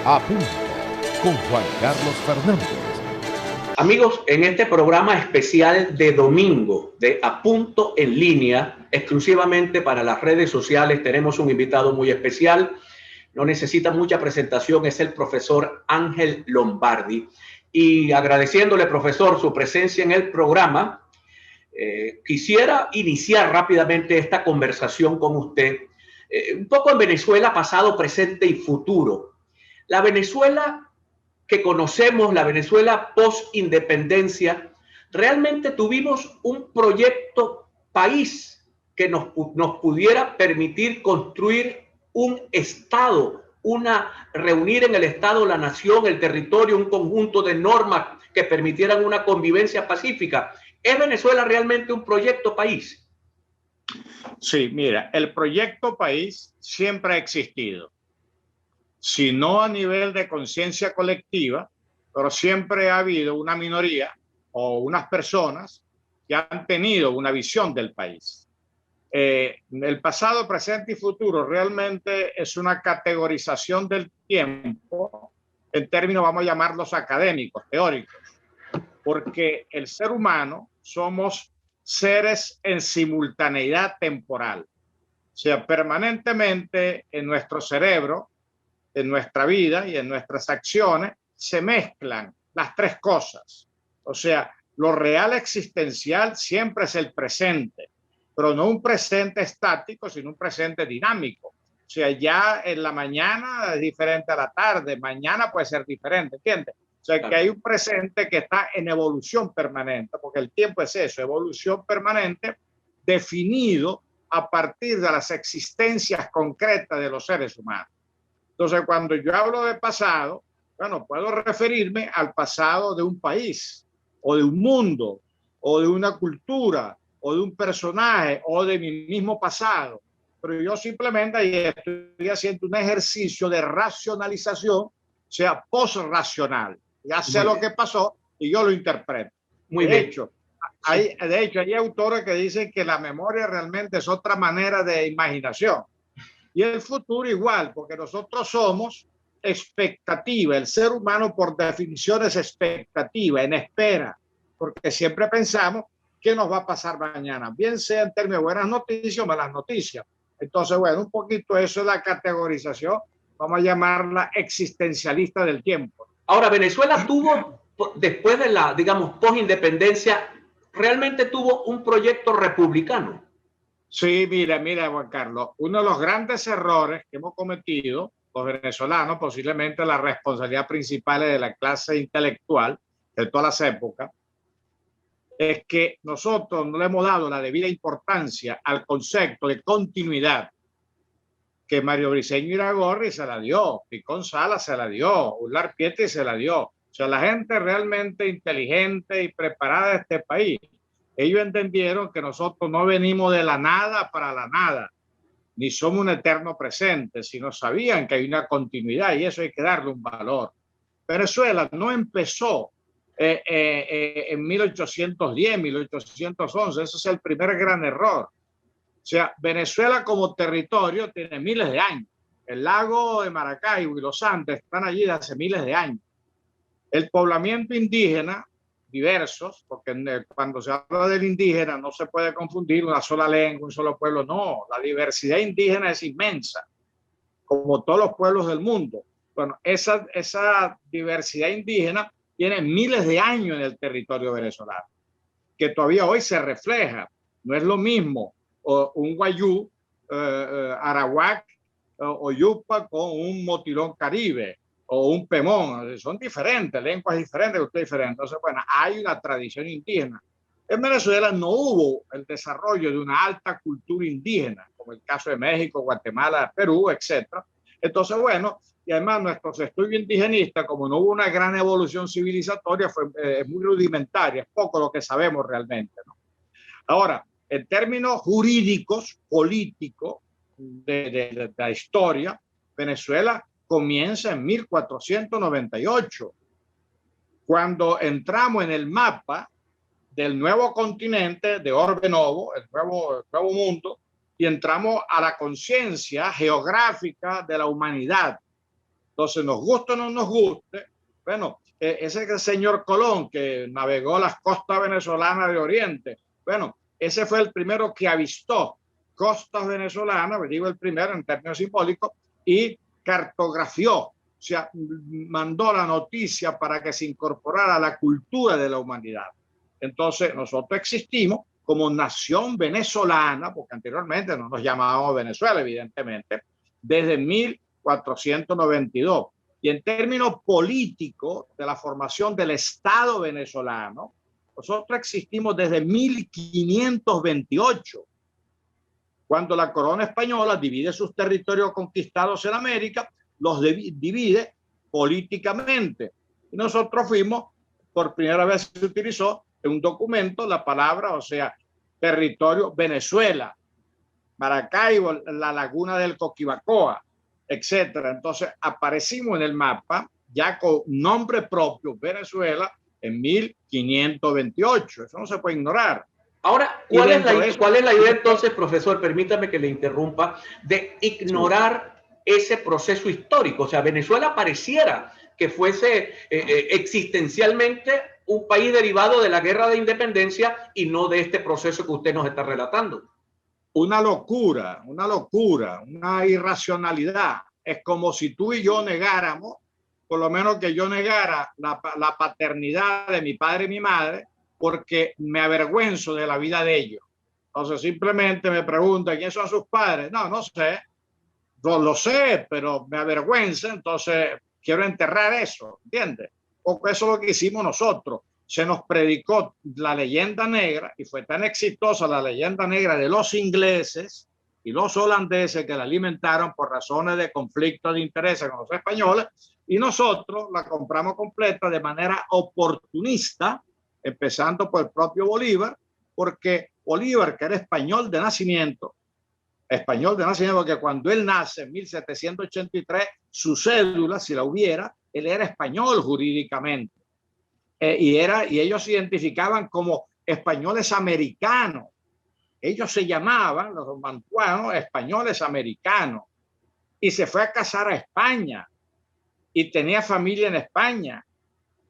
A punto con Juan Carlos Fernández. Amigos, en este programa especial de domingo de A Punto en Línea, exclusivamente para las redes sociales, tenemos un invitado muy especial. No necesita mucha presentación, es el profesor Ángel Lombardi. Y agradeciéndole, profesor, su presencia en el programa, quisiera iniciar rápidamente esta conversación con usted, un poco en Venezuela, pasado, presente y futuro. La Venezuela que conocemos, la Venezuela post-independencia, realmente tuvimos un proyecto país que nos pudiera permitir construir un Estado, reunir en el Estado la nación, el territorio, un conjunto de normas que permitieran una convivencia pacífica. ¿Es Venezuela realmente un proyecto país? Sí, mira, el proyecto país siempre ha existido. Si no a nivel de conciencia colectiva, pero siempre ha habido una minoría o unas personas que han tenido una visión del país. El pasado, presente y futuro realmente es una categorización del tiempo en términos, vamos a llamarlos académicos, teóricos, porque el ser humano somos seres en simultaneidad temporal. O sea, permanentemente en nuestro cerebro, en nuestra vida y en nuestras acciones se mezclan las tres cosas. O sea, lo real existencial siempre es el presente, pero no un presente estático, sino un presente dinámico. O sea, ya en la mañana es diferente a la tarde, mañana puede ser diferente, ¿entiendes? O sea, que hay un presente que está en evolución permanente, porque el tiempo es eso, evolución permanente, definido a partir de las existencias concretas de los seres humanos. Entonces, cuando yo hablo de pasado, bueno, puedo referirme al pasado de un país, o de un mundo, o de una cultura, o de un personaje, o de mi mismo pasado. Pero yo simplemente estoy haciendo un ejercicio de racionalización, o sea, post-racional. Ya sé lo que pasó y yo lo interpreto. De hecho, hay autores que dicen que la memoria realmente es otra manera de imaginación. Y el futuro igual, porque nosotros somos expectativa. El ser humano por definición es expectativa, en espera, porque siempre pensamos qué nos va a pasar mañana, bien sea en términos de buenas noticias o malas noticias. Entonces, bueno, un poquito eso es la categorización, vamos a llamarla existencialista del tiempo. Ahora, Venezuela tuvo, después de la, digamos, post-independencia, realmente tuvo un proyecto republicano. Sí, mira, Juan Carlos, uno de los grandes errores que hemos cometido los venezolanos, posiblemente la responsabilidad principal es de la clase intelectual de todas las épocas, es que nosotros no le hemos dado la debida importancia al concepto de continuidad que Mario Briceño Iragorri se la dio, Picón Sala se la dio, Ular Pietri se la dio. O sea, la gente realmente inteligente y preparada de este país, ellos entendieron que nosotros no venimos de la nada para la nada, ni somos un eterno presente, sino sabían que hay una continuidad y eso hay que darle un valor. Venezuela no empezó en 1810, 1811, ese es el primer gran error. O sea, Venezuela como territorio tiene miles de años. El lago de Maracaibo y los Andes están allí desde hace miles de años. El poblamiento indígena, diversos, porque cuando se habla del indígena no se puede confundir una sola lengua, un solo pueblo. No, la diversidad indígena es inmensa, como todos los pueblos del mundo. Bueno, esa diversidad indígena tiene miles de años en el territorio venezolano, que todavía hoy se refleja. No es lo mismo un guayú, arawak o yupa con un motilón caribe o un pemón. Son diferentes, lenguas diferentes, ustedes diferentes. Entonces, bueno, hay una tradición indígena. En Venezuela no hubo el desarrollo de una alta cultura indígena, como el caso de México, Guatemala, Perú, etc. Entonces, bueno, y además nuestros estudios indigenistas, como no hubo una gran evolución civilizatoria, fue muy rudimentaria, es poco lo que sabemos realmente, ¿no? Ahora, en términos jurídicos, políticos, de la historia, Venezuela comienza en 1498, cuando entramos en el mapa del nuevo continente de Orbe Novo, el nuevo mundo, y entramos a la conciencia geográfica de la humanidad. Entonces, nos guste o no nos guste, bueno, ese señor Colón que navegó las costas venezolanas de Oriente, bueno, ese fue el primero que avistó costas venezolanas, digo el primero en términos simbólicos, y cartografió, o sea, mandó la noticia para que se incorporara a la cultura de la humanidad. Entonces, nosotros existimos como nación venezolana, porque anteriormente no nos llamábamos Venezuela, evidentemente, desde 1492. Y en términos políticos de la formación del Estado venezolano, nosotros existimos desde 1528, cuando la corona española divide sus territorios conquistados en América, los divide políticamente. Y nosotros fuimos, por primera vez se utilizó en un documento la palabra, o sea, territorio Venezuela, Maracaibo, la laguna del Coquibacoa, etcétera. Entonces aparecimos en el mapa ya con nombre propio, Venezuela, en 1528. Eso no se puede ignorar. Ahora, ¿cuál es la idea entonces, profesor? Permítame que le interrumpa, de ignorar ese proceso histórico. O sea, Venezuela pareciera que fuese existencialmente un país derivado de la guerra de independencia y no de este proceso que usted nos está relatando. Una locura, una irracionalidad. Es como si tú y yo negáramos, por lo menos que yo negara la paternidad de mi padre y mi madre, porque me avergüenzo de la vida de ellos. Entonces simplemente me preguntan quiénes son sus padres. No sé. No lo sé, pero me avergüenza, entonces quiero enterrar eso, ¿entiendes? Porque eso es lo que hicimos nosotros. Se nos predicó la leyenda negra y fue tan exitosa la leyenda negra de los ingleses y los holandeses que la alimentaron por razones de conflicto de intereses con los españoles, y nosotros la compramos completa de manera oportunista, empezando por el propio Bolívar, porque Bolívar, que era español de nacimiento, porque cuando él nace en 1783, su cédula, si la hubiera, él era español jurídicamente. Y ellos se identificaban como españoles americanos. Ellos se llamaban, los mantuanos, españoles americanos. Y se fue a casar a España. Y tenía familia en España.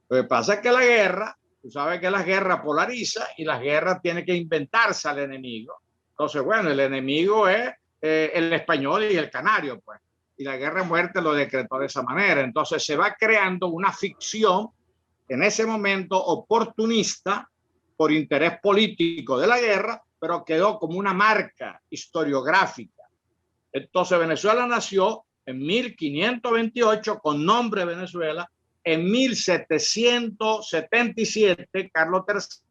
Lo que pasa es que la guerra, tú sabes que la guerra polariza y la guerra tiene que inventarse al enemigo. Entonces, bueno, el enemigo es el español y el canario, pues. Y la guerra de muerte lo decretó de esa manera. Entonces se va creando una ficción en ese momento oportunista por interés político de la guerra, pero quedó como una marca historiográfica. Entonces Venezuela nació en 1528 con nombre Venezuela. En 1777 Carlos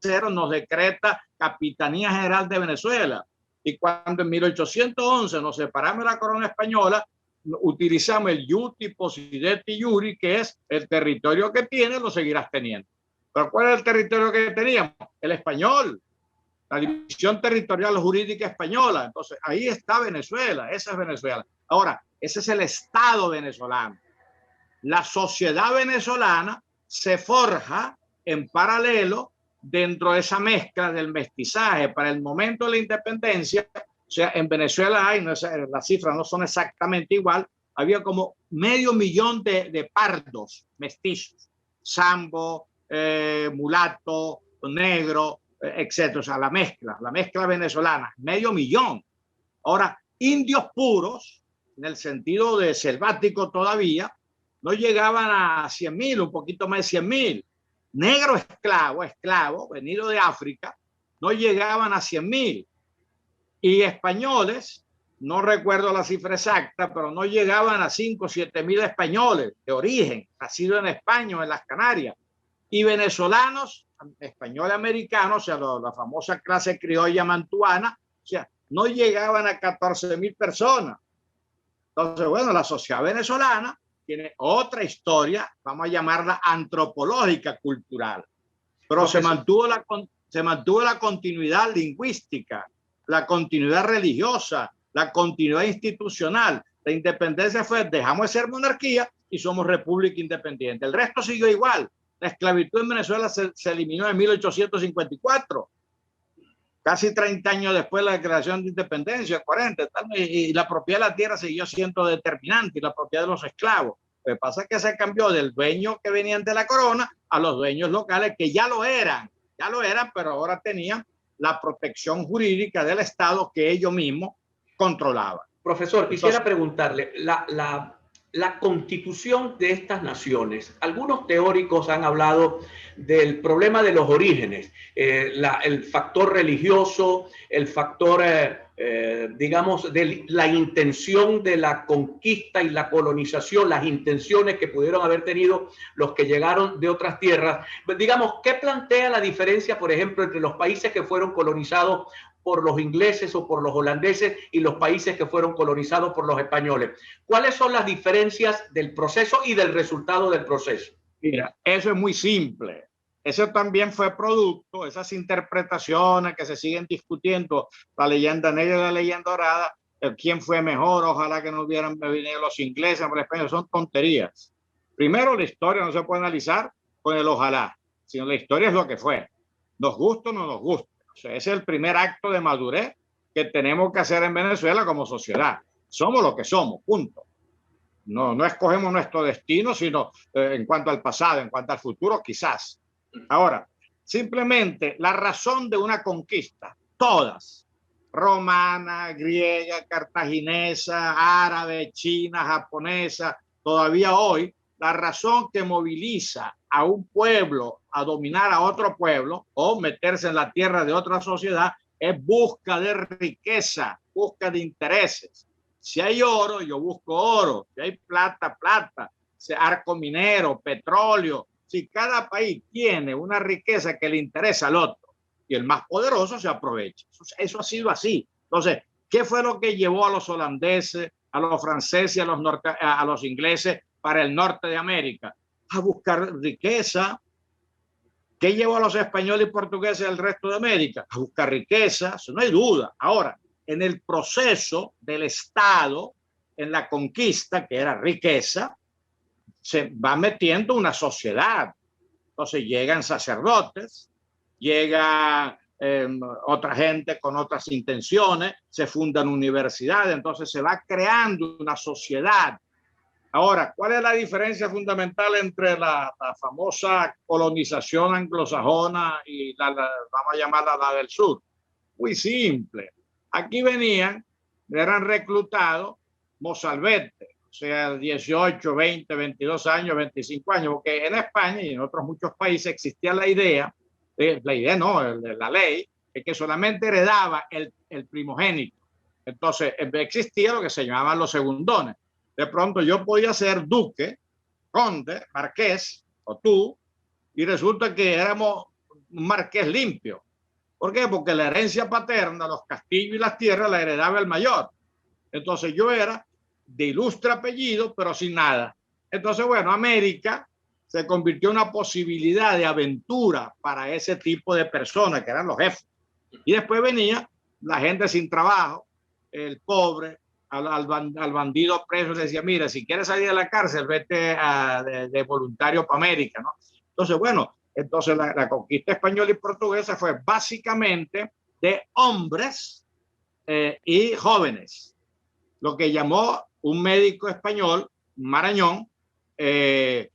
III nos decreta Capitanía General de Venezuela. Y cuando en 1811 nos separamos de la corona española, utilizamos el iuti possidendi iuri, que es el territorio que tienes, lo seguirás teniendo. ¿Pero cuál es el territorio que teníamos? El español, la división territorial jurídica española. Entonces, ahí está Venezuela, esa es Venezuela. Ahora, ese es el Estado venezolano. La sociedad venezolana se forja en paralelo dentro de esa mezcla del mestizaje. Para el momento de la independencia, o sea, en Venezuela hay, no sé, las cifras no son exactamente igual, había como 500,000 de pardos mestizos, sambo, mulato, negro, etcétera. O sea, la mezcla venezolana, 500,000. Ahora, indios puros, en el sentido de selvático todavía, no llegaban a 100,000, un poquito más de 100,000. Negro esclavo, venido de África, no llegaban a 100,000. Y españoles, no recuerdo la cifra exacta, pero no llegaban a 5 o 7,000 españoles de origen, nacidos en España o en las Canarias. Y venezolanos, españoles americanos, o sea, la famosa clase criolla mantuana, o sea, no llegaban a 14,000 personas. Entonces, bueno, la sociedad venezolana tiene otra historia, vamos a llamarla antropológica, cultural, pero se mantuvo la continuidad lingüística, la continuidad religiosa, la continuidad institucional. La independencia fue, dejamos de ser monarquía y somos república independiente. El resto siguió igual. La esclavitud en Venezuela se eliminó en 1854, casi 30 años después de la declaración de independencia, 40, tal, y la propiedad de la tierra siguió siendo determinante, y la propiedad de los esclavos. Lo que pasa es que se cambió del dueño que venían de la corona a los dueños locales que ya lo eran, pero ahora tenían la protección jurídica del Estado que ellos mismos controlaban. Profesor, quisiera preguntarle, la constitución de estas naciones, algunos teóricos han hablado del problema de los orígenes, el factor religioso, el factor, digamos, de la intención de la conquista y la colonización, las intenciones que pudieron haber tenido los que llegaron de otras tierras. Digamos, ¿qué plantea la diferencia, por ejemplo, entre los países que fueron colonizados por los ingleses o por los holandeses y los países que fueron colonizados por los españoles? ¿Cuáles son las diferencias del proceso y del resultado del proceso? Mira, eso es muy simple. Eso también fue producto, esas interpretaciones que se siguen discutiendo, la leyenda negra y la leyenda dorada, quién fue mejor, ojalá que no hubieran venido los ingleses por los españoles, son tonterías. Primero, la historia no se puede analizar con el ojalá, sino la historia es lo que fue. Nos gusta o no nos gusta. O sea, ese es el primer acto de madurez que tenemos que hacer en Venezuela como sociedad. Somos lo que somos, punto. No escogemos nuestro destino, sino en cuanto al pasado, en cuanto al futuro, quizás. Ahora, simplemente la razón de una conquista, todas, romana, griega, cartaginesa, árabe, china, japonesa, todavía hoy, la razón que moviliza a un pueblo a dominar a otro pueblo o meterse en la tierra de otra sociedad es busca de riqueza, busca de intereses. Si hay oro, yo busco oro. Si hay plata, plata. Si arco minero, petróleo. Si cada país tiene una riqueza que le interesa al otro y el más poderoso se aprovecha. Eso ha sido así. Entonces, ¿qué fue lo que llevó a los holandeses, a los franceses y a los ingleses para el norte de América? A buscar riqueza. ¿Qué llevó a los españoles y portugueses del resto de América? A buscar riqueza, eso no hay duda. Ahora, en el proceso del Estado, en la conquista, que era riqueza, se va metiendo una sociedad. Entonces llegan sacerdotes, llega otra gente con otras intenciones, se fundan universidades, entonces se va creando una sociedad. Ahora, ¿cuál es la diferencia fundamental entre la famosa colonización anglosajona y vamos a llamarla la del sur? Muy simple. Aquí eran reclutados mozalbetes, o sea, 18, 20, 22 años, 25 años, porque en España y en otros muchos países existía la idea, la ley, de que solamente heredaba el primogénito. Entonces, existía lo que se llamaban los segundones. De pronto yo podía ser duque, conde, marqués, o tú, y resulta que éramos un marqués limpio. ¿Por qué? Porque la herencia paterna, los castillos y las tierras, la heredaba el mayor. Entonces yo era de ilustre apellido, pero sin nada. Entonces, bueno, América se convirtió en una posibilidad de aventura para ese tipo de personas, que eran los jefes. Y después venía la gente sin trabajo, el pobre, al bandido preso, le decía, mira, si quieres salir de la cárcel, vete de voluntario para América, ¿no? Entonces, bueno, la conquista española y portuguesa fue básicamente de hombres y jóvenes. Lo que llamó un médico español, Marañón, él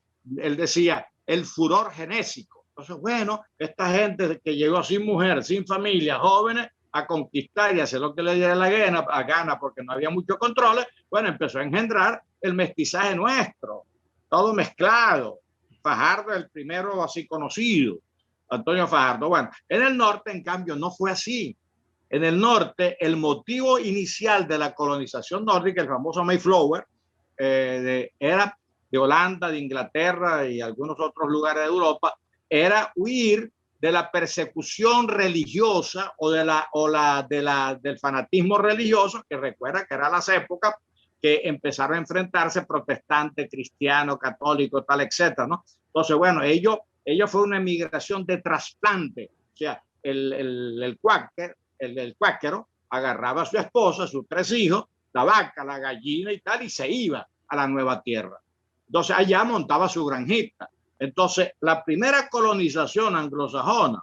decía, el furor genésico. Entonces, bueno, esta gente que llegó sin mujer, sin familia, jóvenes, a conquistar y hacer lo que le diera la gana porque no había muchos controles, bueno, empezó a engendrar el mestizaje nuestro, todo mezclado. Fajardo, el primero así conocido, Antonio Fajardo. Bueno, en el norte, en cambio, no fue así. En el norte, el motivo inicial de la colonización nórdica, el famoso Mayflower, era de Holanda, de Inglaterra y algunos otros lugares de Europa, era huir de la persecución religiosa del fanatismo religioso, que recuerda que eran las épocas que empezaron a enfrentarse protestantes, cristianos, católicos, tal, etcétera, ¿no? Entonces, bueno, ello fue una emigración de trasplante. O sea, el cuáquero agarraba a su esposa, a sus 3 hijos, la vaca, la gallina y tal, y se iba a la nueva tierra. Entonces, allá montaba su granjita. Entonces, la primera colonización anglosajona,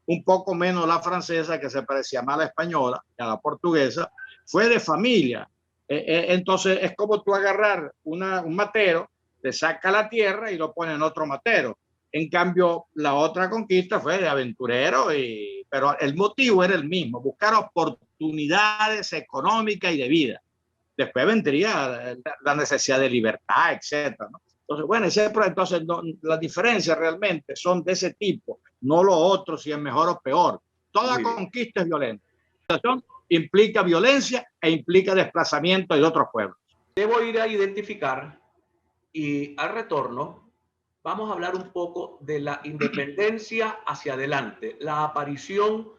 un poco menos la francesa, que se parecía más a la española y a la portuguesa, fue de familia. Entonces, es como tú agarrar un matero le saca la tierra y lo pone en otro matero. En cambio, la otra conquista fue de aventurero, pero el motivo era el mismo, buscar oportunidades económicas y de vida. Después vendría la necesidad de libertad, etcétera, ¿no? Entonces, bueno, entonces no, las diferencias realmente son de ese tipo, no lo otro, si es mejor o peor. Toda conquista es violenta. Implica violencia e implica desplazamiento de otros pueblos. Debo ir a identificar y al retorno vamos a hablar un poco de la independencia hacia adelante, la aparición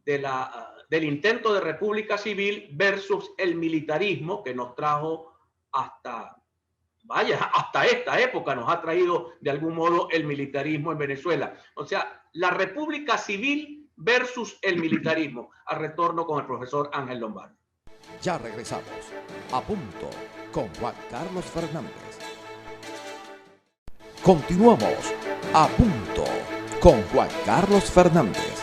del intento de república civil versus el militarismo que nos trajo hasta esta época, nos ha traído de algún modo el militarismo en Venezuela. O sea, la república civil versus el militarismo. Al retorno con el profesor Ángel Lombardi. Ya regresamos. A punto con Juan Carlos Fernández. Continuamos. A punto con Juan Carlos Fernández.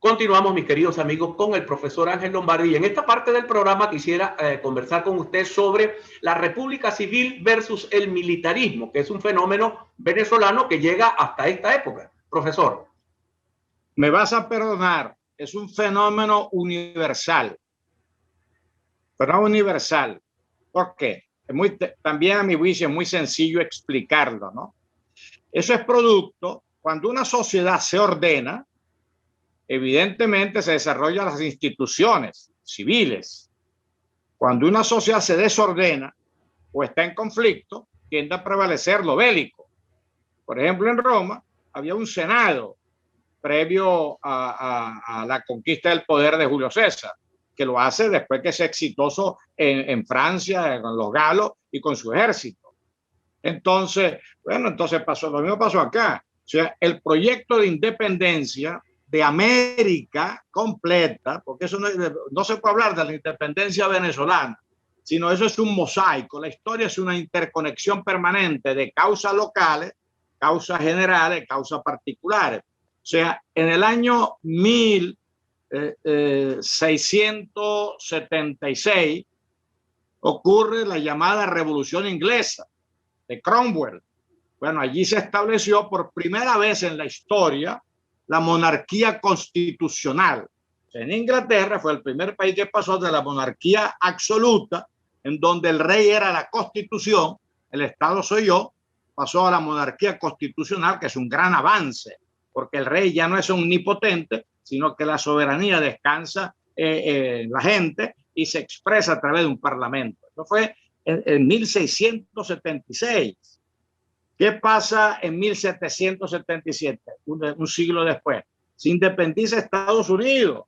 Continuamos, mis queridos amigos, con el profesor Ángel Lombardi. Y en esta parte del programa quisiera conversar con usted sobre la república civil versus el militarismo, que es un fenómeno venezolano que llega hasta esta época. Profesor. Me vas a perdonar, es un fenómeno universal. Pero universal. ¿Por qué? También a mi juicio es muy sencillo explicarlo, ¿no? Eso es producto, cuando una sociedad se ordena, evidentemente se desarrollan las instituciones civiles. Cuando una sociedad se desordena o está en conflicto, tiende a prevalecer lo bélico. Por ejemplo, en Roma había un senado previo a la conquista del poder de Julio César, que lo hace después que es exitoso en Francia, con los galos y con su ejército. Entonces, bueno, lo mismo pasó acá. O sea, el proyecto de independencia de América completa, porque eso no se puede hablar de la independencia venezolana, sino eso es un mosaico. La historia es una interconexión permanente de causas locales, causas generales, causas particulares. O sea, en el año 1676 ocurre la llamada Revolución Inglesa de Cromwell. Bueno, allí se estableció por primera vez en la historia la monarquía constitucional. En Inglaterra fue el primer país que pasó de la monarquía absoluta, en donde el rey era la constitución, el Estado soy yo, pasó a la monarquía constitucional, que es un gran avance, porque el rey ya no es omnipotente, sino que la soberanía descansa en la gente y se expresa a través de un parlamento. Eso fue en 1676. ¿Qué pasa en 1777? Un siglo después. Se independiza Estados Unidos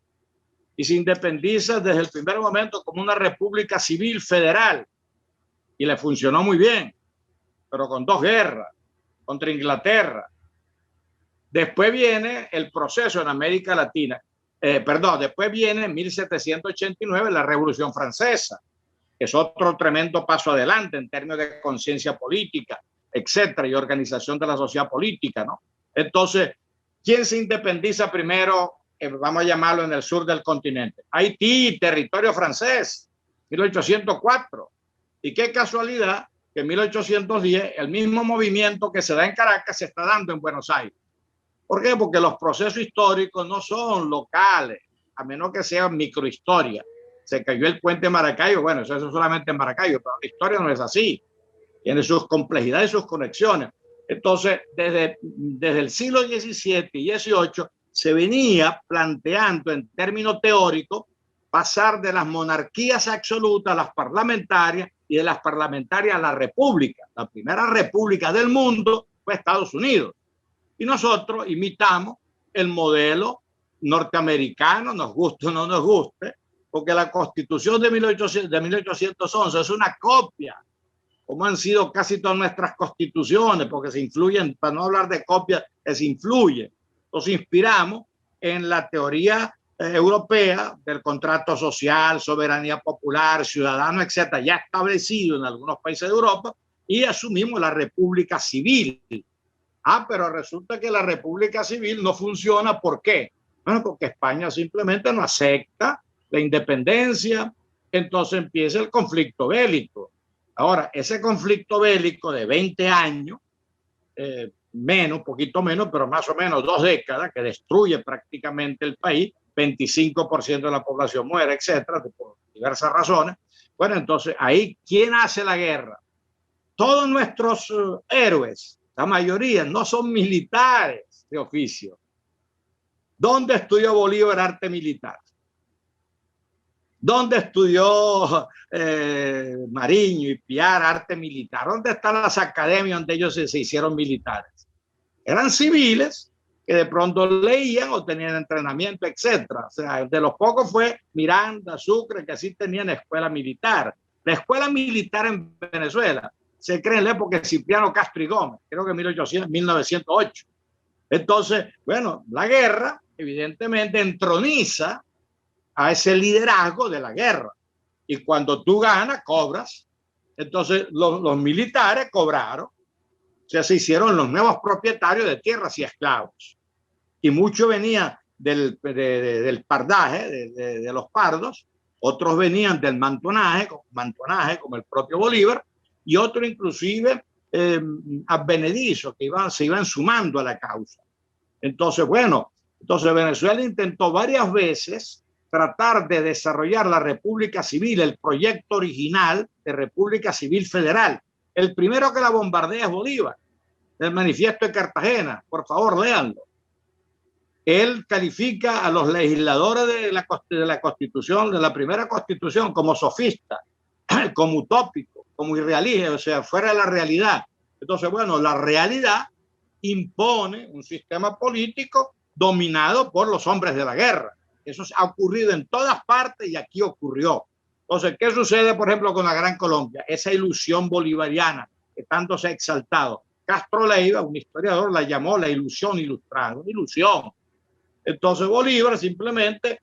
y se independiza desde el primer momento como una república civil federal y le funcionó muy bien, pero con dos guerras contra Inglaterra. Después viene el proceso en América Latina. Después viene en 1789 la Revolución Francesa, que es otro tremendo paso adelante en términos de conciencia política, etcétera, y organización de la sociedad política, ¿no? Entonces, ¿quién se independiza primero? Vamos a llamarlo en el sur del continente. Haití, territorio francés, 1804. Y qué casualidad que en 1810 el mismo movimiento que se da en Caracas se está dando en Buenos Aires. ¿Por qué? Porque los procesos históricos no son locales, a menos que sean microhistoria. Se cayó el puente de Maracaibo, bueno, eso es solamente en Maracaibo, pero la historia no es así. Tiene sus complejidades y sus conexiones. Entonces, desde el siglo XVII y XVIII se venía planteando en términos teóricos pasar de las monarquías absolutas a las parlamentarias y de las parlamentarias a la república. La primera república del mundo fue Estados Unidos. Y nosotros imitamos el modelo norteamericano, nos guste o no nos guste, porque la Constitución de 1811 es una copia, como han sido casi todas nuestras constituciones, porque se influyen, para no hablar de copias, se influyen. Nos inspiramos en la teoría europea del contrato social, soberanía popular, ciudadano, etcétera, ya establecido en algunos países de Europa, y asumimos la república civil. Pero resulta que la república civil no funciona. ¿Por qué? Bueno, porque España simplemente no acepta la independencia, entonces empieza el conflicto bélico. Ahora, ese conflicto bélico de 20 años, menos, poquito menos, pero más o menos 2 décadas, que destruye prácticamente el país, 25% de la población muere, etcétera, por diversas razones. Bueno, entonces ahí, ¿quién hace la guerra? Todos nuestros héroes, la mayoría, no son militares de oficio. ¿Dónde estudió Bolívar arte militar? ¿Dónde estudió Mariño y Piar arte militar? ¿Dónde están las academias donde ellos se hicieron militares? Eran civiles que de pronto leían o tenían entrenamiento, etcétera. O sea, de los pocos fue Miranda, Sucre, que así tenían escuela militar. La escuela militar en Venezuela se crea en la época de Cipriano Castro y Gómez, creo que 1908. Entonces, bueno, la guerra evidentemente entroniza a ese liderazgo de la guerra. Y cuando tú ganas, cobras. Entonces, los militares cobraron. O sea, se hicieron los nuevos propietarios de tierras y esclavos. Y mucho venía del pardaje, de los pardos. Otros venían del mantonaje, como el propio Bolívar. Y otros inclusive advenedizos que se iban sumando a la causa. Entonces, bueno, Venezuela intentó varias veces tratar de desarrollar la República Civil, el proyecto original de República Civil Federal. El primero que la bombardea es Bolívar, el Manifiesto de Cartagena. Por favor, léanlo. Él califica a los legisladores de la Constitución, de la primera Constitución, como sofistas, como utópicos, como irrealistas, o sea, fuera de la realidad. Entonces, bueno, la realidad impone un sistema político dominado por los hombres de la guerra. Eso ha ocurrido en todas partes y aquí ocurrió. Entonces, ¿qué sucede, por ejemplo, con la Gran Colombia? Esa ilusión bolivariana que tanto se ha exaltado. Castro Leiva, un historiador, la llamó la ilusión ilustrada, una ilusión. Entonces, Bolívar simplemente,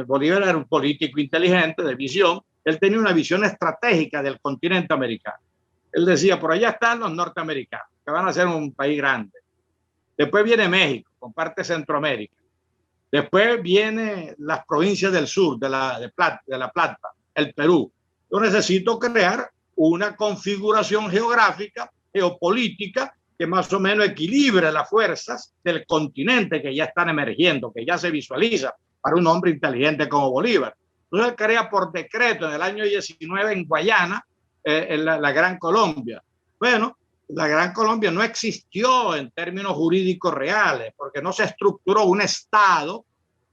Bolívar era un político inteligente, de visión, él tenía una visión estratégica del continente americano. Él decía, por allá están los norteamericanos, que van a ser un país grande. Después viene México, con parte de Centroamérica. Después vienen las provincias del sur, de la Plata, el Perú. Yo necesito crear una configuración geográfica, geopolítica, que más o menos equilibre las fuerzas del continente que ya están emergiendo, que ya se visualiza para un hombre inteligente como Bolívar. Entonces él crea por decreto en el año 19 en Guayana la Gran Colombia. Bueno, la Gran Colombia no existió en términos jurídicos reales, porque no se estructuró un estado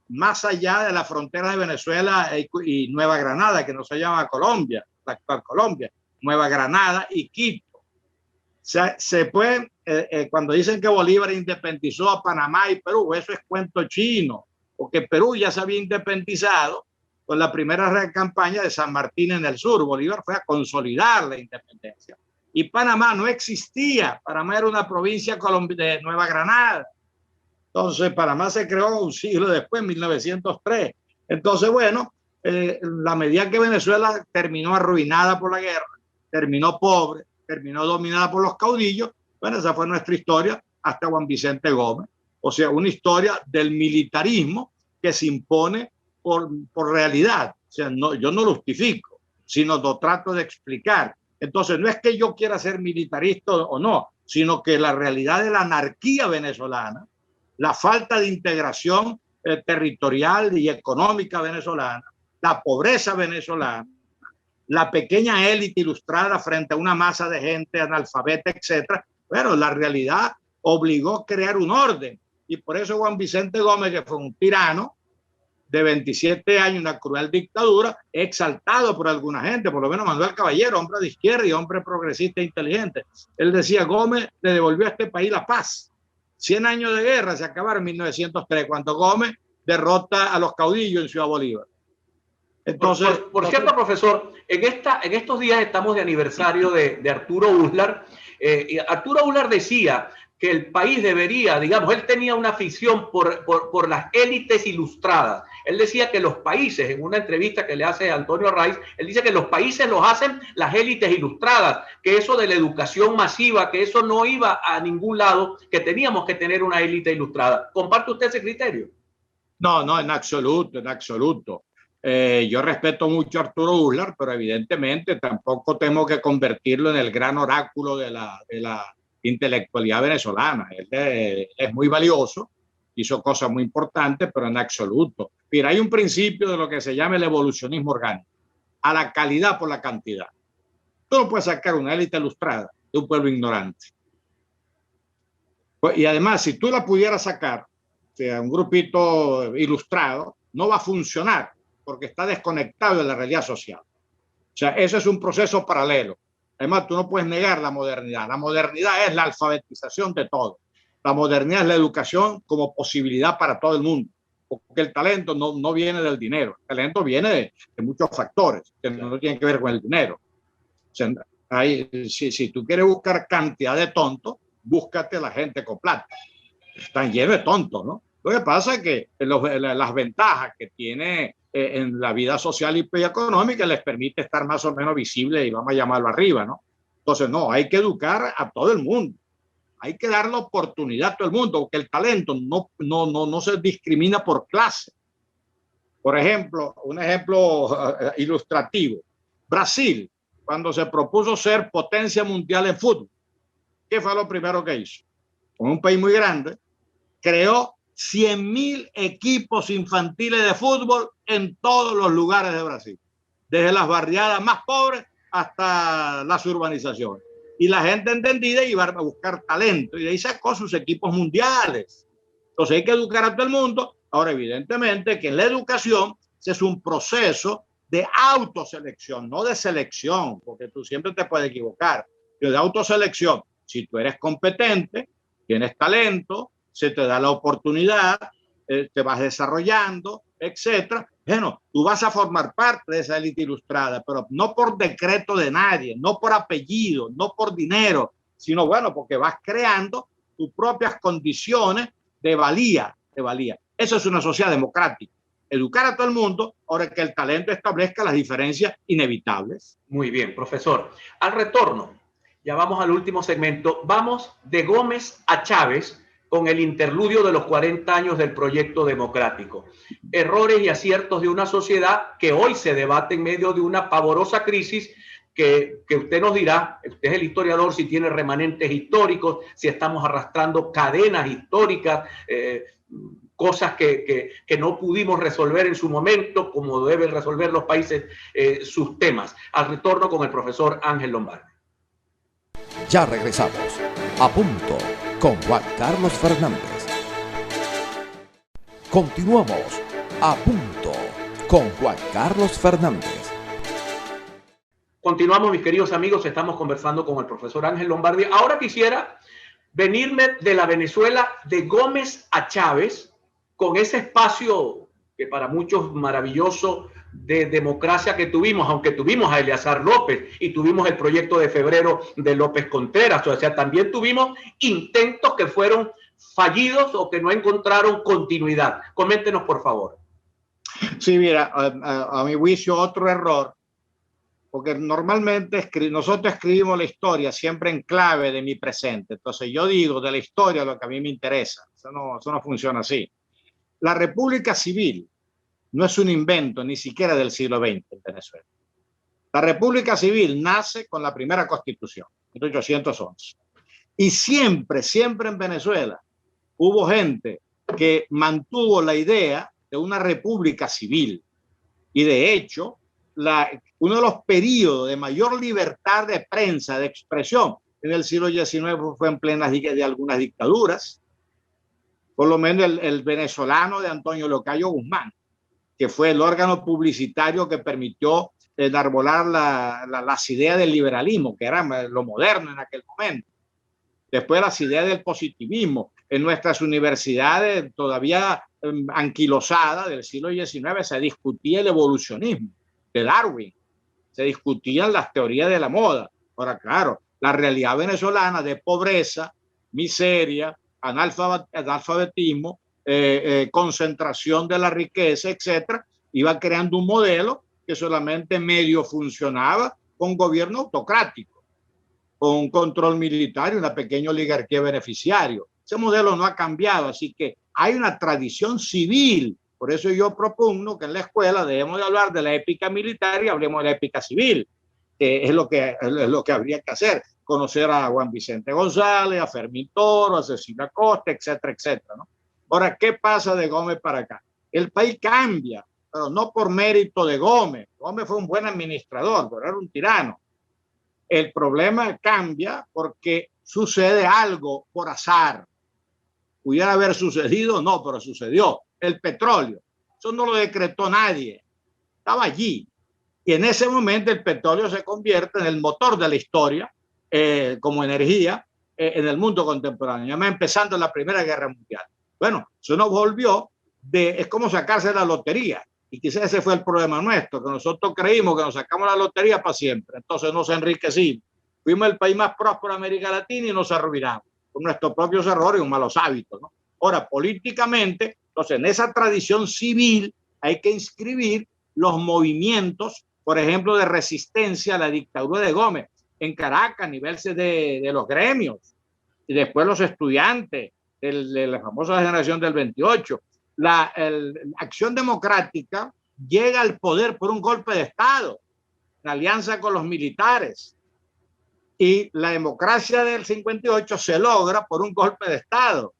más allá de la frontera de Venezuela y Nueva Granada, que no se llama Colombia, la actual Colombia, Nueva Granada y Quito. Se puede, cuando dicen que Bolívar independizó a Panamá y Perú, eso es cuento chino, porque Perú ya se había independizado con la primera campaña de San Martín en el sur. Bolívar fue a consolidar la independencia. Y Panamá no existía. Panamá era una provincia de Nueva Granada. Entonces, Panamá se creó un siglo después, en 1903. Entonces, bueno, la medida que Venezuela terminó arruinada por la guerra, terminó pobre, terminó dominada por los caudillos, bueno, esa fue nuestra historia hasta Juan Vicente Gómez. O sea, una historia del militarismo que se impone por realidad. O sea, no, yo no lo justifico, sino lo trato de explicar. Entonces, no es que yo quiera ser militarista o no, sino que la realidad de la anarquía venezolana, la falta de integración territorial y económica venezolana, la pobreza venezolana, la pequeña élite ilustrada frente a una masa de gente analfabeta, etcétera. Bueno, la realidad obligó a crear un orden. Y por eso Juan Vicente Gómez, que fue un tirano de 27 años, una cruel dictadura, exaltado por alguna gente, por lo menos Manuel Caballero, hombre de izquierda y hombre progresista e inteligente. Él decía, Gómez le devolvió a este país la paz. 100 años de guerra se acabaron en 1903, cuando Gómez derrota a los caudillos en Ciudad Bolívar. Entonces, por cierto, profesor, en estos días estamos de aniversario de Arturo Uslar. Arturo Uslar decía que el país debería, digamos, él tenía una afición por las élites ilustradas. Él decía que los países, en una entrevista que le hace a Antonio Raiz, él dice que los países los hacen las élites ilustradas, que eso de la educación masiva, que eso no iba a ningún lado, que teníamos que tener una élite ilustrada. ¿Comparte usted ese criterio? No, en absoluto, en absoluto. Yo respeto mucho a Arturo Uslar, pero evidentemente tampoco tengo que convertirlo en el gran oráculo de la intelectualidad venezolana. Él es muy valioso, hizo cosas muy importantes, pero en absoluto. Mira, hay un principio de lo que se llama el evolucionismo orgánico, a la calidad por la cantidad. Tú no puedes sacar una élite ilustrada de un pueblo ignorante. Y además, si tú la pudieras sacar, o sea, un grupito ilustrado, no va a funcionar porque está desconectado de la realidad social. O sea, eso es un proceso paralelo. Además, tú no puedes negar la modernidad. La modernidad es la alfabetización de todo. La modernidad es la educación como posibilidad para todo el mundo. Porque el talento no viene del dinero. El talento viene de muchos factores que no tienen que ver con el dinero. O sea, si tú quieres buscar cantidad de tontos, búscate la gente con plata. Están llenos de tontos, ¿no? Lo que pasa es que las ventajas que tiene en la vida social y económica les permite estar más o menos visible y vamos a llamarlo arriba, ¿no? Entonces, no, hay que educar a todo el mundo. Hay que dar la oportunidad a todo el mundo, porque el talento no se discrimina por clase. Por ejemplo, un ejemplo ilustrativo. Brasil, cuando se propuso ser potencia mundial en fútbol, ¿qué fue lo primero que hizo? Con un país muy grande, creó 100.000 equipos infantiles de fútbol en todos los lugares de Brasil, desde las barriadas más pobres hasta las urbanizaciones. Y la gente entendida iba a buscar talento y de ahí sacó sus equipos mundiales. Entonces hay que educar a todo el mundo. Ahora, evidentemente que en la educación es un proceso de autoselección, no de selección, porque tú siempre te puedes equivocar, pero de autoselección. Si tú eres competente, tienes talento, se te da la oportunidad, te vas desarrollando, etcétera. Bueno, tú vas a formar parte de esa élite ilustrada, pero no por decreto de nadie, no por apellido, no por dinero, sino bueno, porque vas creando tus propias condiciones de valía, de valía. Eso es una sociedad democrática. Educar a todo el mundo, ahora que el talento establezca las diferencias inevitables. Muy bien, profesor. Al retorno, ya vamos al último segmento. Vamos de Gómez a Chávez con el interludio de los 40 años del proyecto democrático. Errores y aciertos de una sociedad que hoy se debate en medio de una pavorosa crisis que usted nos dirá, usted es el historiador, si tiene remanentes históricos, si estamos arrastrando cadenas históricas, cosas que no pudimos resolver en su momento, como deben resolver los países sus temas. Al retorno con el profesor Ángel Lombardi. Ya regresamos. A punto con Juan Carlos Fernández. Continuamos. A punto con Juan Carlos Fernández. Continuamos, mis queridos amigos. Estamos conversando con el profesor Ángel Lombardi. Ahora quisiera venirme de la Venezuela de Gómez a Chávez, con ese espacio que para muchos maravilloso de democracia que tuvimos, aunque tuvimos a Eleazar López y tuvimos el proyecto de febrero de López Contreras, o sea, también tuvimos intentos que fueron fallidos o que no encontraron continuidad. Coméntenos, por favor. Sí, mira, a mi juicio, otro error, porque normalmente nosotros escribimos la historia siempre en clave de mi presente. Entonces yo digo de la historia lo que a mí me interesa. Eso no funciona así. La República Civil no es un invento ni siquiera del siglo XX en Venezuela. La República Civil nace con la primera Constitución, 1811. Y siempre en Venezuela hubo gente que mantuvo la idea de una república civil. Y de hecho, uno de los periodos de mayor libertad de prensa, de expresión en el siglo XIX fue en plenas de algunas dictaduras. Por lo menos el venezolano de Antonio Locayo Guzmán, que fue el órgano publicitario que permitió enarbolar las ideas del liberalismo, que era lo moderno en aquel momento. Después las ideas del positivismo. En nuestras universidades todavía anquilosadas del siglo XIX se discutía el evolucionismo de Darwin, se discutían las teorías de la moda. Ahora, claro, la realidad venezolana de pobreza, miseria, analfabetismo, concentración de la riqueza, etcétera, iba creando un modelo que solamente medio funcionaba con gobierno autocrático, con un control militar y una pequeña oligarquía beneficiario. Ese modelo no ha cambiado, así que hay una tradición civil Por eso yo propugno que en la escuela debemos de hablar de la épica militar y hablemos de la épica civil, que es lo que habría que hacer. Conocer a Juan Vicente González, a Fermín Toro, a Cecilia Costa, etcétera, etcétera, ¿no? Ahora, ¿qué pasa de Gómez para acá? El país cambia, pero no por mérito de Gómez. Gómez fue un buen administrador, pero era un tirano. El problema cambia porque sucede algo por azar. Pudiera haber sucedido, no, pero sucedió. El petróleo. Eso no lo decretó nadie. Estaba allí. Y en ese momento el petróleo se convierte en el motor de la historia como energía en el mundo contemporáneo, ya empezando la Primera Guerra Mundial. Bueno, eso nos volvió es como sacarse la lotería. Y quizás ese fue el problema nuestro, que nosotros creímos que nos sacamos la lotería para siempre. Entonces nos enriquecimos. Fuimos el país más próspero de América Latina y nos arruinamos con nuestros propios errores y con malos hábitos, ¿no? Ahora, políticamente, entonces en esa tradición civil hay que inscribir los movimientos, por ejemplo, de resistencia a la dictadura de Gómez en Caracas, a nivel de los gremios, y después los estudiantes de la famosa generación del 28. La Acción Democrática llega al poder por un golpe de Estado, en alianza con los militares, y la democracia del 58 se logra por un golpe de Estado.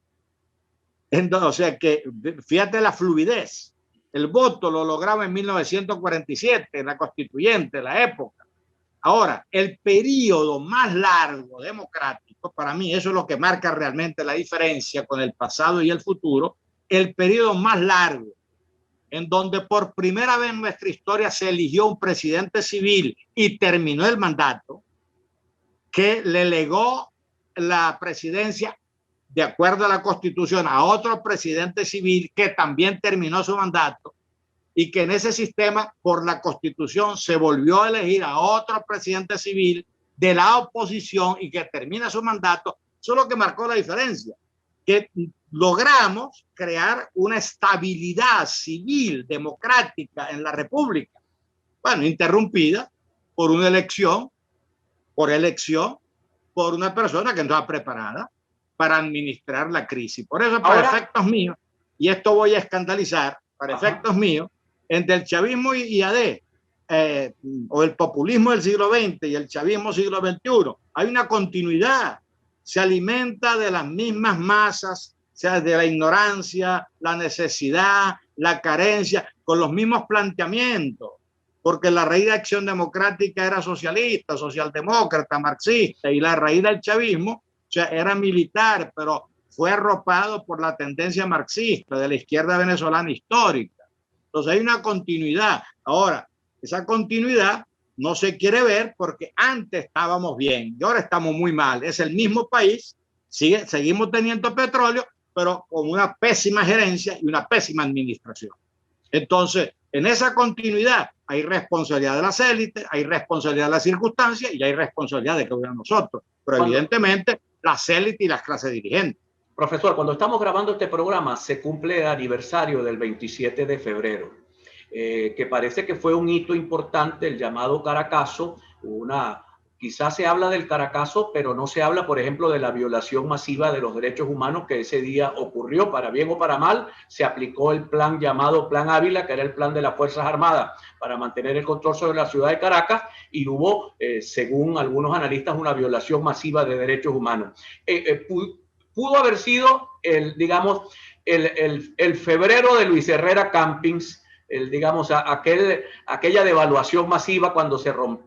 Entonces, o sea que, fíjate la fluidez. El voto lo lograba en 1947, en la constituyente, la época. Ahora, el periodo más largo democrático, para mí eso es lo que marca realmente la diferencia con el pasado y el futuro, el periodo más largo, en donde por primera vez en nuestra historia se eligió un presidente civil y terminó el mandato, que le legó la presidencia de acuerdo a la Constitución a otro presidente civil que también terminó su mandato, y que en ese sistema por la Constitución se volvió a elegir a otro presidente civil de la oposición y que termina su mandato. Eso es lo que marcó la diferencia, que logramos crear una estabilidad civil democrática en la República, bueno, interrumpida por una elección, por una persona que no estaba preparada para administrar la crisis. Por eso, para efectos míos, y esto voy a escandalizar, para efectos míos, entre el chavismo y AD, o el populismo del siglo XX y el chavismo siglo XXI, hay una continuidad. Se alimenta de las mismas masas, o sea, de la ignorancia, la necesidad, la carencia, con los mismos planteamientos, porque la raíz de Acción Democrática era socialista, socialdemócrata, marxista, y la raíz del chavismo, o sea, era militar, pero fue arropado por la tendencia marxista de la izquierda venezolana histórica. Entonces hay una continuidad. Ahora, esa continuidad no se quiere ver porque antes estábamos bien y ahora estamos muy mal. Es el mismo país, seguimos teniendo petróleo, pero con una pésima gerencia y una pésima administración. Entonces, en esa continuidad hay responsabilidad de las élites, hay responsabilidad de las circunstancias y hay responsabilidad de cada uno de nosotros. Pero evidentemente las élites y las clases dirigentes. Profesor, cuando estamos grabando este programa se cumple el aniversario del 27 de febrero, que parece que fue un hito importante, el llamado Caracazo. Quizás se habla del Caracazo, pero no se habla, por ejemplo, de la violación masiva de los derechos humanos que ese día ocurrió. Para bien o para mal, se aplicó el plan llamado Plan Ávila, que era el plan de las Fuerzas Armadas para mantener el control sobre la ciudad de Caracas, y hubo, según algunos analistas, una violación masiva de derechos humanos. Pudo haber sido el febrero de Luis Herrera Campins, aquella devaluación masiva cuando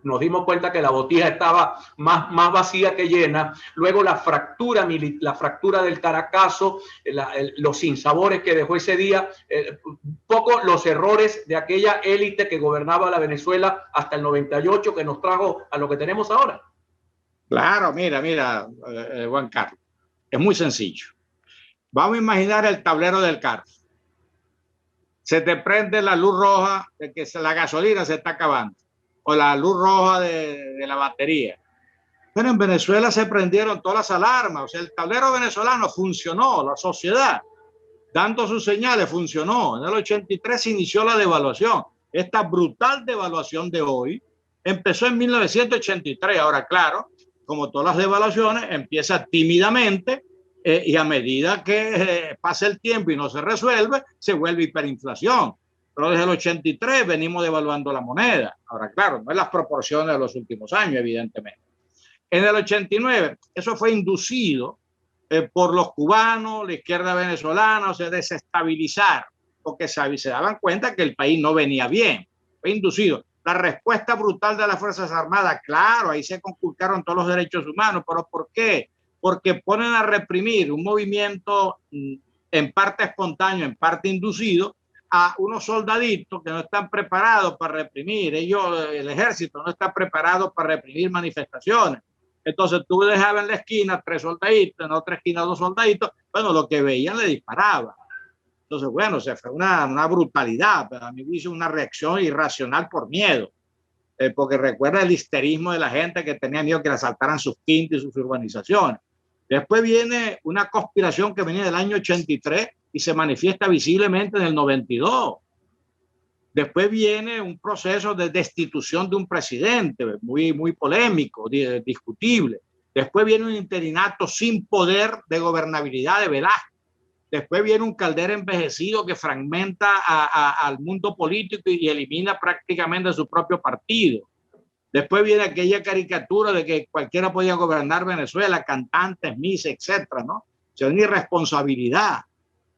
nos dimos cuenta que la botija estaba más vacía que llena. Luego la fractura del Caracazo, los sinsabores que dejó ese día, poco los errores de aquella élite que gobernaba la Venezuela hasta el 98, que nos trajo a lo que tenemos ahora. Claro, mira, Juan Carlos. Es muy sencillo. Vamos a imaginar el tablero del carro. Se te prende la luz roja de que la gasolina se está acabando, o la luz roja de la batería. Pero en Venezuela se prendieron todas las alarmas. O sea, el tablero venezolano funcionó, la sociedad, dando sus señales, funcionó. En el 83 se inició la devaluación. Esta brutal devaluación de hoy empezó en 1983. Ahora, claro, como todas las devaluaciones, empieza tímidamente Y a medida que pasa el tiempo y no se resuelve, se vuelve hiperinflación. Pero desde el 83 venimos devaluando la moneda. Ahora, claro, no es las proporciones de los últimos años, evidentemente. En el 89, eso fue inducido por los cubanos, la izquierda venezolana, o sea, desestabilizar, porque se daban cuenta que el país no venía bien. Fue inducido. La respuesta brutal de las Fuerzas Armadas, claro, ahí se conculcaron todos los derechos humanos, pero ¿por qué? Porque ponen a reprimir un movimiento en parte espontáneo, en parte inducido, a unos soldaditos que no están preparados para reprimir. El ejército no está preparado para reprimir manifestaciones. Entonces tú dejabas en la esquina 3 soldaditos, en otra esquina 2 soldaditos, bueno, lo que veían le disparaban. Entonces, bueno, se fue una brutalidad, pero a mí me hizo una reacción irracional por miedo, porque recuerda el histerismo de la gente que tenía miedo que le asaltaran sus quintas y sus urbanizaciones. Después viene una conspiración que venía del año 83 y se manifiesta visiblemente en el 92. Después viene un proceso de destitución de un presidente, muy, muy polémico, discutible. Después viene un interinato sin poder de gobernabilidad de Velázquez. Después viene un Caldera envejecido que fragmenta al mundo político y elimina prácticamente su propio partido. Después viene aquella caricatura de que cualquiera podía gobernar Venezuela, cantantes, Miss, etcétera, ¿no? O sea, una irresponsabilidad.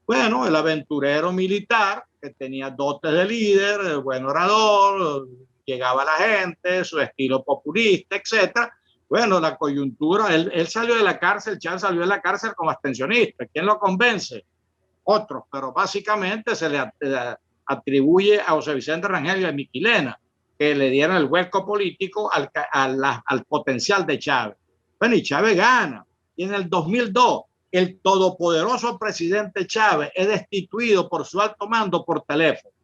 Bueno, el aventurero militar que tenía dotes de líder, buen orador, llegaba a la gente, su estilo populista, etcétera. Bueno, la coyuntura, él salió de la cárcel, Chávez salió de la cárcel como abstencionista. ¿Quién lo convence? Otros, pero básicamente se le atribuye a José Vicente Rangel y a Miquilena que le dieron el hueco político al potencial de Chávez. Bueno, y Chávez gana. Y en el 2002, el todopoderoso presidente Chávez es destituido por su alto mando por teléfono.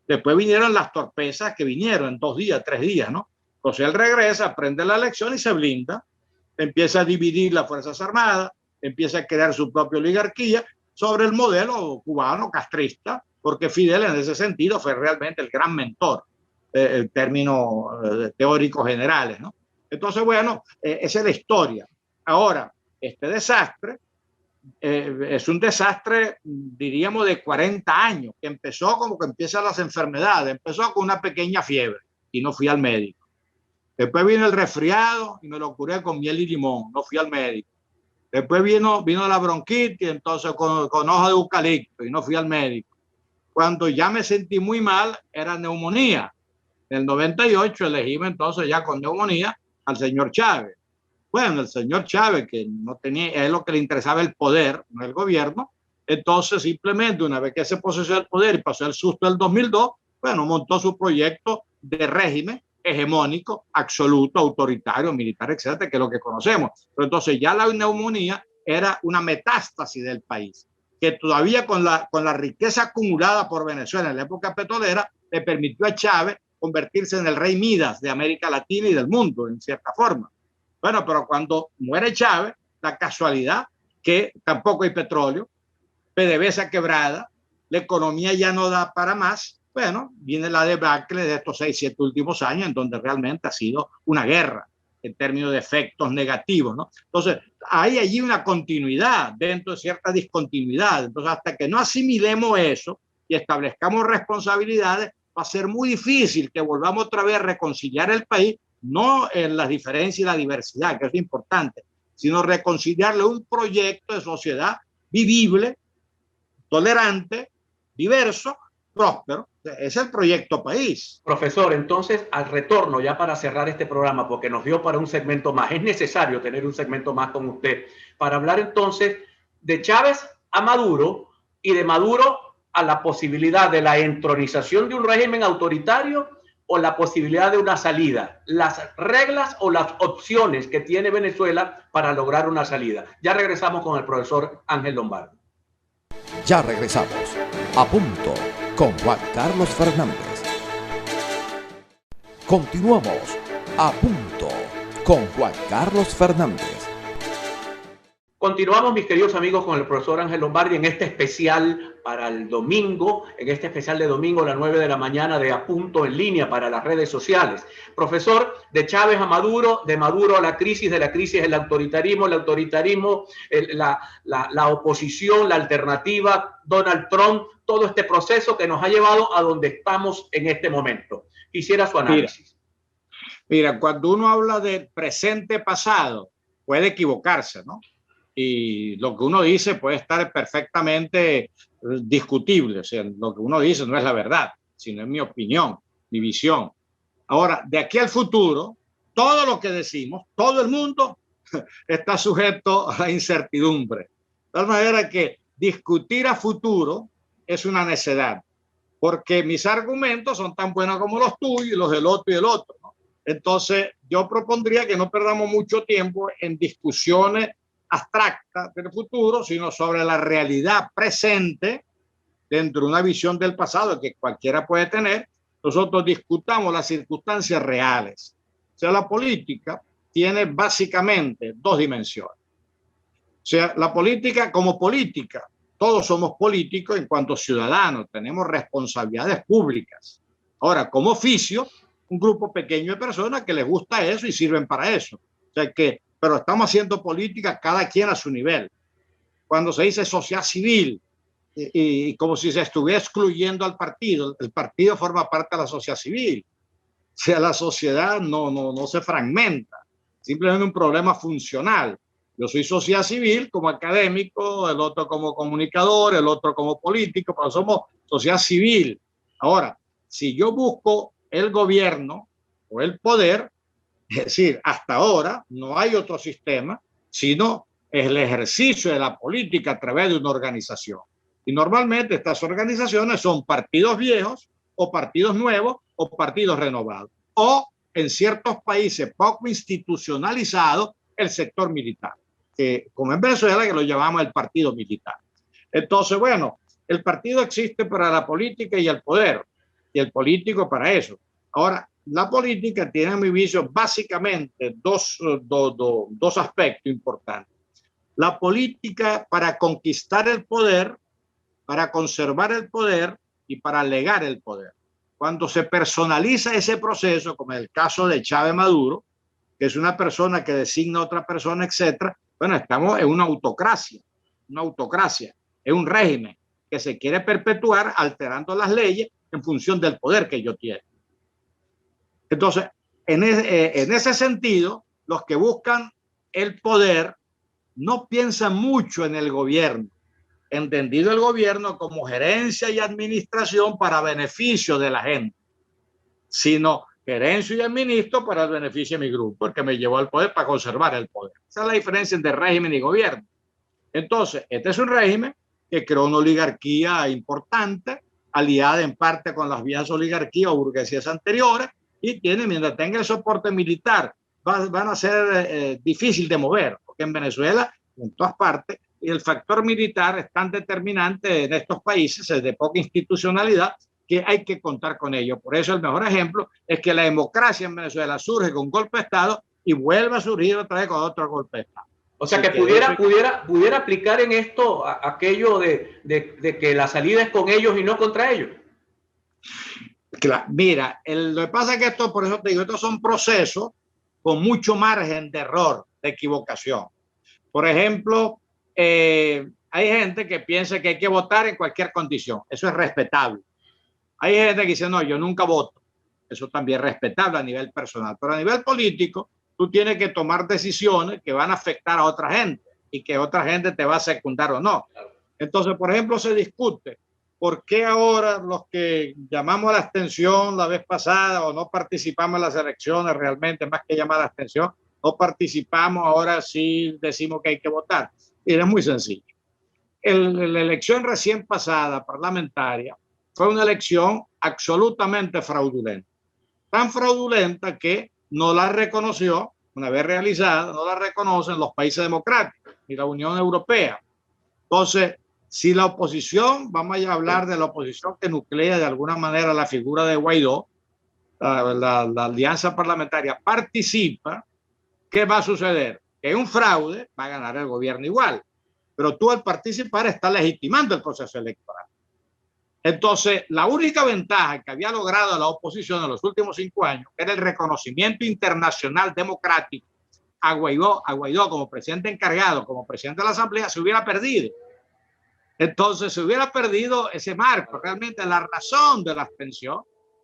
Después vinieron las torpezas que vinieron en 2 días, 3 días, ¿no? Entonces él regresa, prende la elección y se blinda. Empieza a dividir las Fuerzas Armadas, empieza a crear su propia oligarquía sobre el modelo cubano castrista, porque Fidel en ese sentido fue realmente el gran mentor en términos teóricos generales, ¿no? Entonces, bueno, esa es la historia. Ahora, este desastre es un desastre, diríamos, de 40 años, que empezó como que empiezan las enfermedades, empezó con una pequeña fiebre y no fui al médico. Después vino el resfriado y me lo curé con miel y limón, no fui al médico. Después vino la bronquitis, entonces con hoja de eucalipto y no fui al médico. Cuando ya me sentí muy mal, era neumonía. En el 98 elegimos entonces ya con neumonía al señor Chávez. Bueno, el señor Chávez, que no tenía, es lo que le interesaba el poder, no el gobierno, entonces simplemente una vez que se posesionó el poder y pasó el susto del 2002, bueno, montó su proyecto de régimen hegemónico, absoluto, autoritario, militar, etcétera, que es lo que conocemos. Pero entonces ya la neumonía era una metástasis del país, que todavía con la riqueza acumulada por Venezuela en la época petrolera, le permitió a Chávez convertirse en el rey Midas de América Latina y del mundo, en cierta forma. Bueno, pero cuando muere Chávez, la casualidad que tampoco hay petróleo, PDVSA quebrada, la economía ya no da para más. Bueno, viene la debacle de estos 6, 7 últimos años, en donde realmente ha sido una guerra en términos de efectos negativos, ¿no? Entonces, hay allí una continuidad dentro de cierta discontinuidad. Entonces, hasta que no asimilemos eso y establezcamos responsabilidades, va a ser muy difícil que volvamos otra vez a reconciliar el país, no en las diferencias y la diversidad, que es importante, sino reconciliarle un proyecto de sociedad vivible, tolerante, diverso, próspero. Es el proyecto país. Profesor, entonces al retorno, ya para cerrar este programa, porque nos dio para un segmento más, es necesario tener un segmento más con usted, para hablar entonces de Chávez a Maduro y de Maduro a la posibilidad de la entronización de un régimen autoritario o la posibilidad de una salida, las reglas o las opciones que tiene Venezuela para lograr una salida. Ya regresamos con el profesor Ángel Lombardo. Ya regresamos. A punto con Juan Carlos Fernández. Continuamos. A punto con Juan Carlos Fernández. Continuamos, mis queridos amigos, con el profesor Ángel Lombardi en este especial para el domingo, en este especial de domingo a las 9 de la mañana de A Punto en Línea para las redes sociales. Profesor, de Chávez a Maduro, de Maduro a la crisis, de la crisis el autoritarismo, la oposición, la alternativa, Donald Trump, todo este proceso que nos ha llevado a donde estamos en este momento. Quisiera su análisis. Mira, cuando uno habla del presente pasado, puede equivocarse, ¿no? Y lo que uno dice puede estar perfectamente discutible. O sea, lo que uno dice no es la verdad, sino es mi opinión, mi visión. Ahora, de aquí al futuro, todo lo que decimos, todo el mundo está sujeto a la incertidumbre. De tal manera que discutir a futuro es una necedad, porque mis argumentos son tan buenos como los tuyos y los del otro y del otro, ¿no? Entonces, yo propondría que no perdamos mucho tiempo en discusiones abstracta del futuro, sino sobre la realidad presente dentro de una visión del pasado que cualquiera puede tener. Nosotros discutamos las circunstancias reales. O sea, la política tiene básicamente dos dimensiones. O sea, la política como política, todos somos políticos en cuanto ciudadanos, tenemos responsabilidades públicas. Ahora, como oficio, un grupo pequeño de personas que les gusta eso y sirven para eso. O sea que pero estamos haciendo política cada quien a su nivel. Cuando se dice sociedad civil, y como si se estuviera excluyendo al partido, el partido forma parte de la sociedad civil. O sea, la sociedad no se fragmenta, simplemente un problema funcional. Yo soy sociedad civil como académico, el otro como comunicador, el otro como político, pero somos sociedad civil. Ahora, si yo busco el gobierno o el poder, es decir, hasta ahora no hay otro sistema, sino el ejercicio de la política a través de una organización. Y normalmente estas organizaciones son partidos viejos o partidos nuevos o partidos renovados. O en ciertos países poco institucionalizados, el sector militar, que como en Venezuela que lo llamamos el partido militar. Entonces, bueno, el partido existe para la política y el poder, y el político para eso. Ahora, la política tiene a mi juicio básicamente dos aspectos importantes. La política para conquistar el poder, para conservar el poder y para legar el poder. Cuando se personaliza ese proceso, como en el caso de Chávez Maduro, que es una persona que designa a otra persona, etcétera, bueno, estamos en una autocracia, es un régimen que se quiere perpetuar alterando las leyes en función del poder que ellos tienen. Entonces, en ese sentido, los que buscan el poder no piensan mucho en el gobierno, entendido el gobierno como gerencia y administración para beneficio de la gente, sino gerencio y administro para el beneficio de mi grupo, el que me llevó al poder para conservar el poder. Esa es la diferencia entre régimen y gobierno. Entonces, este es un régimen que creó una oligarquía importante, aliada en parte con las viejas oligarquías o burguesías anteriores, y tiene, mientras tenga el soporte militar, van a ser difícil de mover, porque en Venezuela, en todas partes, el factor militar es tan determinante en estos países, es de poca institucionalidad, que hay que contar con ello. Por eso el mejor ejemplo es que la democracia en Venezuela surge con un golpe de Estado y vuelve a surgir otra vez con otro golpe de Estado. O sea, que pudiera aplicar en esto aquello de que la salida es con ellos y no contra ellos. Claro, mira, lo que pasa es que esto, por eso te digo, estos son procesos con mucho margen de error, de equivocación. Por ejemplo, hay gente que piensa que hay que votar en cualquier condición. Eso es respetable. Hay gente que dice, no, yo nunca voto. Eso también es respetable a nivel personal. Pero a nivel político, tú tienes que tomar decisiones que van a afectar a otra gente y que otra gente te va a secundar o no. Entonces, por ejemplo, se discute por qué ahora los que llamamos a la abstención la vez pasada o no participamos en las elecciones realmente, más que llamar a la abstención, no participamos, ahora sí decimos que hay que votar. Y es muy sencillo. La elección recién pasada parlamentaria fue una elección absolutamente fraudulenta. Tan fraudulenta que no la reconoció, una vez realizada, no la reconocen los países democráticos ni la Unión Europea. Entonces, si la oposición, vamos a hablar de la oposición que nuclea de alguna manera la figura de Guaidó, la alianza parlamentaria participa, ¿qué va a suceder? que es un fraude, va a ganar el gobierno igual. Pero tú al participar estás legitimando el proceso electoral. Entonces, la única ventaja que había logrado la oposición en los últimos 5 años era el reconocimiento internacional democrático a Guaidó como presidente encargado, como presidente de la Asamblea, se hubiera perdido. Entonces, se hubiera perdido ese marco. Realmente la razón de la abstención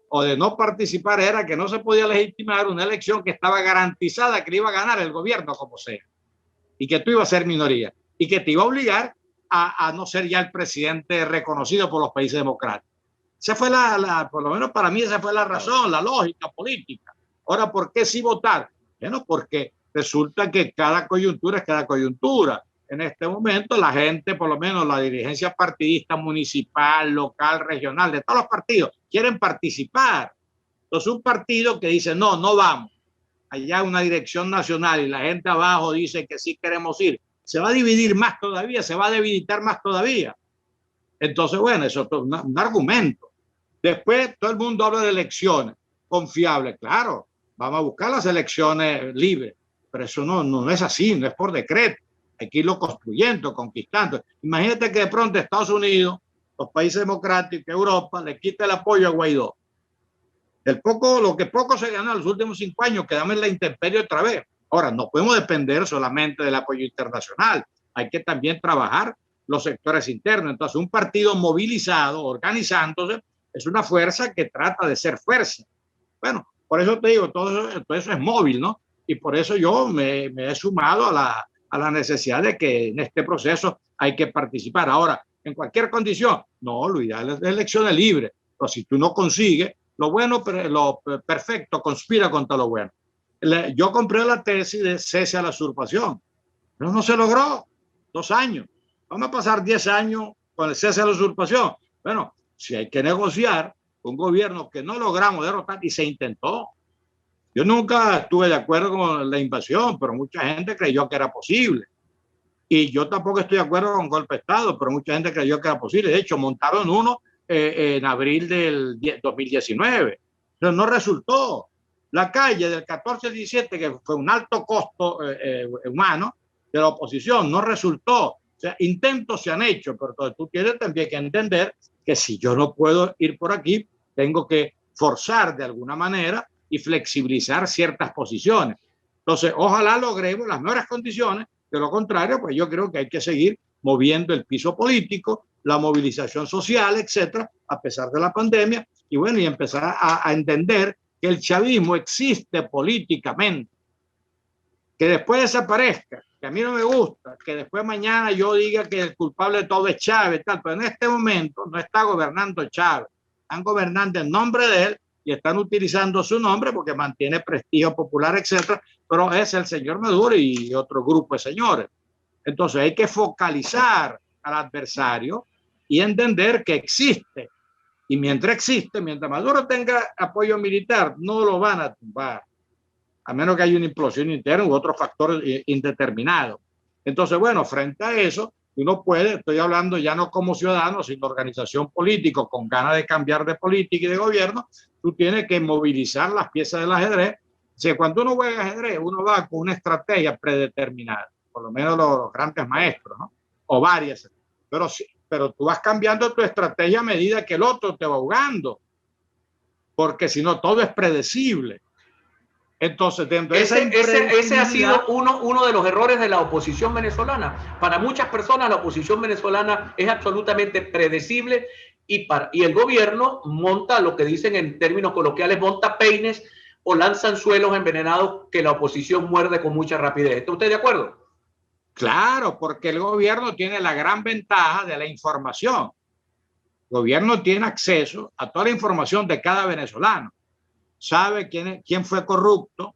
o de no participar era que no se podía legitimar una elección que estaba garantizada que le iba a ganar el gobierno como sea y que tú ibas a ser minoría y que te iba a obligar a no ser ya el presidente reconocido por los países democráticos. Esa fue por lo menos para mí, esa fue la razón, la lógica política. Ahora, ¿por qué sí votar? Bueno, porque resulta que cada coyuntura es cada coyuntura. En este momento la gente, por lo menos la dirigencia partidista municipal, local, regional, de todos los partidos, quieren participar. Entonces un partido que dice, no, no vamos, allá una dirección nacional y la gente abajo dice que sí queremos ir, se va a dividir más todavía, se va a debilitar más todavía. Entonces, bueno, eso es un argumento. Después todo el mundo habla de elecciones confiables. Claro, vamos a buscar las elecciones libres, pero eso no es así, no es por decreto. Hay que irlo construyendo, conquistando. Imagínate que de pronto Estados Unidos, los países democráticos, Europa, le quita el apoyo a Guaidó. Lo que poco se ganó en los últimos 5 años, quedamos en la intemperie otra vez. Ahora, no podemos depender solamente del apoyo internacional. Hay que también trabajar los sectores internos. Entonces, un partido movilizado, organizándose, es una fuerza que trata de ser fuerza. Bueno, por eso te digo, todo eso es móvil, ¿no? Y por eso yo me he sumado a la necesidad de que en este proceso hay que participar. Ahora, en cualquier condición, no, lo ideal es elecciones libres. Pero si tú no consigues, lo bueno, lo perfecto conspira contra lo bueno. Yo compré la tesis de cese a la usurpación, pero no se logró. 2 años. Vamos a pasar 10 años con el cese a la usurpación. Bueno, si hay que negociar con un gobierno que no logramos derrotar y se intentó. Yo nunca estuve de acuerdo con la invasión, pero mucha gente creyó que era posible. Y yo tampoco estoy de acuerdo con golpe de Estado, pero mucha gente creyó que era posible. De hecho, montaron uno en abril del 2019. Pero no resultó. La calle del 14 al 17, que fue un alto costo humano de la oposición, no resultó. O sea, intentos se han hecho, pero tú tienes también que entender que si yo no puedo ir por aquí, tengo que forzar de alguna manera y flexibilizar ciertas posiciones. Entonces, ojalá logremos las mejores condiciones. De lo contrario, pues yo creo que hay que seguir moviendo el piso político, la movilización social, etcétera, a pesar de la pandemia, y bueno, y empezar a entender que el chavismo existe políticamente, que después desaparezca, que a mí no me gusta, que después mañana yo diga que el culpable de todo es Chávez, tal, pero en este momento no está gobernando Chávez, están gobernando en nombre de él y están utilizando su nombre porque mantiene prestigio popular, etcétera, pero es el señor Maduro y otro grupo de señores. Entonces hay que focalizar al adversario y entender que existe. Y mientras existe, mientras Maduro tenga apoyo militar, no lo van a tumbar, a menos que haya una implosión interna u otros factores indeterminados. Entonces, bueno, frente a eso, uno puede, estoy hablando ya no como ciudadano, sino organización política, con ganas de cambiar de política y de gobierno, tú tienes que movilizar las piezas del ajedrez. O sea, cuando uno juega ajedrez, uno va con una estrategia predeterminada, por lo menos los grandes maestros, ¿no? O varias. Pero tú vas cambiando tu estrategia a medida que el otro te va jugando, porque si no, todo es predecible. Entonces, dentro de ese ha sido uno de los errores de la oposición venezolana. Para muchas personas, la oposición venezolana es absolutamente predecible y el gobierno monta, lo que dicen en términos coloquiales, monta peines o lanza anzuelos envenenados que la oposición muerde con mucha rapidez. ¿Está usted de acuerdo? Claro, porque el gobierno tiene la gran ventaja de la información. El gobierno tiene acceso a toda la información de cada venezolano. Sabe quién fue corrupto,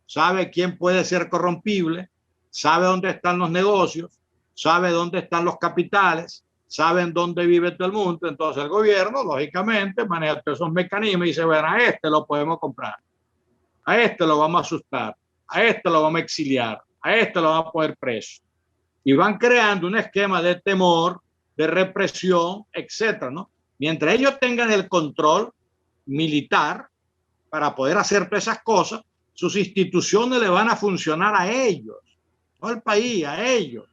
sabe quién puede ser corrompible, sabe dónde están los negocios, sabe dónde están los capitales, sabe en dónde vive todo el mundo. Entonces el gobierno, lógicamente, maneja todos esos mecanismos y dice, bueno, a este lo podemos comprar, a este lo vamos a asustar, a este lo vamos a exiliar, a este lo vamos a poner preso. Y van creando un esquema de temor, de represión, etcétera, ¿no? Mientras ellos tengan el control militar para poder hacer todas esas cosas, sus instituciones le van a funcionar a ellos. no al país, a ellos,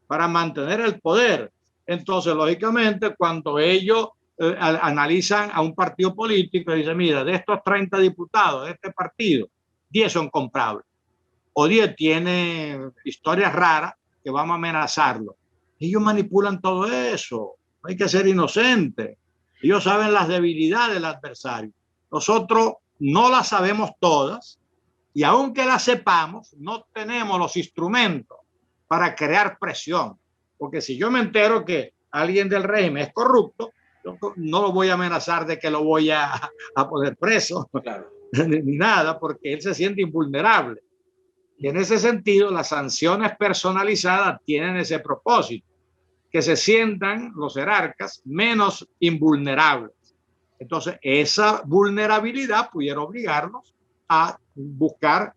para mantener el poder. Entonces, lógicamente, cuando ellos analizan a un partido político y dicen, mira, de estos 30 diputados de este partido, 10 son comprables o 10 tienen historias raras que vamos a amenazarlo. Ellos manipulan todo eso. No hay que ser inocente. Ellos saben las debilidades del adversario. Nosotros no las sabemos todas y aunque las sepamos, no tenemos los instrumentos para crear presión. Porque si yo me entero que alguien del régimen es corrupto, yo no lo voy a amenazar de que lo voy a poner preso, claro, ni nada, porque él se siente invulnerable. Y en ese sentido, las sanciones personalizadas tienen ese propósito, que se sientan los jerarcas menos invulnerables. Entonces, esa vulnerabilidad pudiera obligarnos a buscar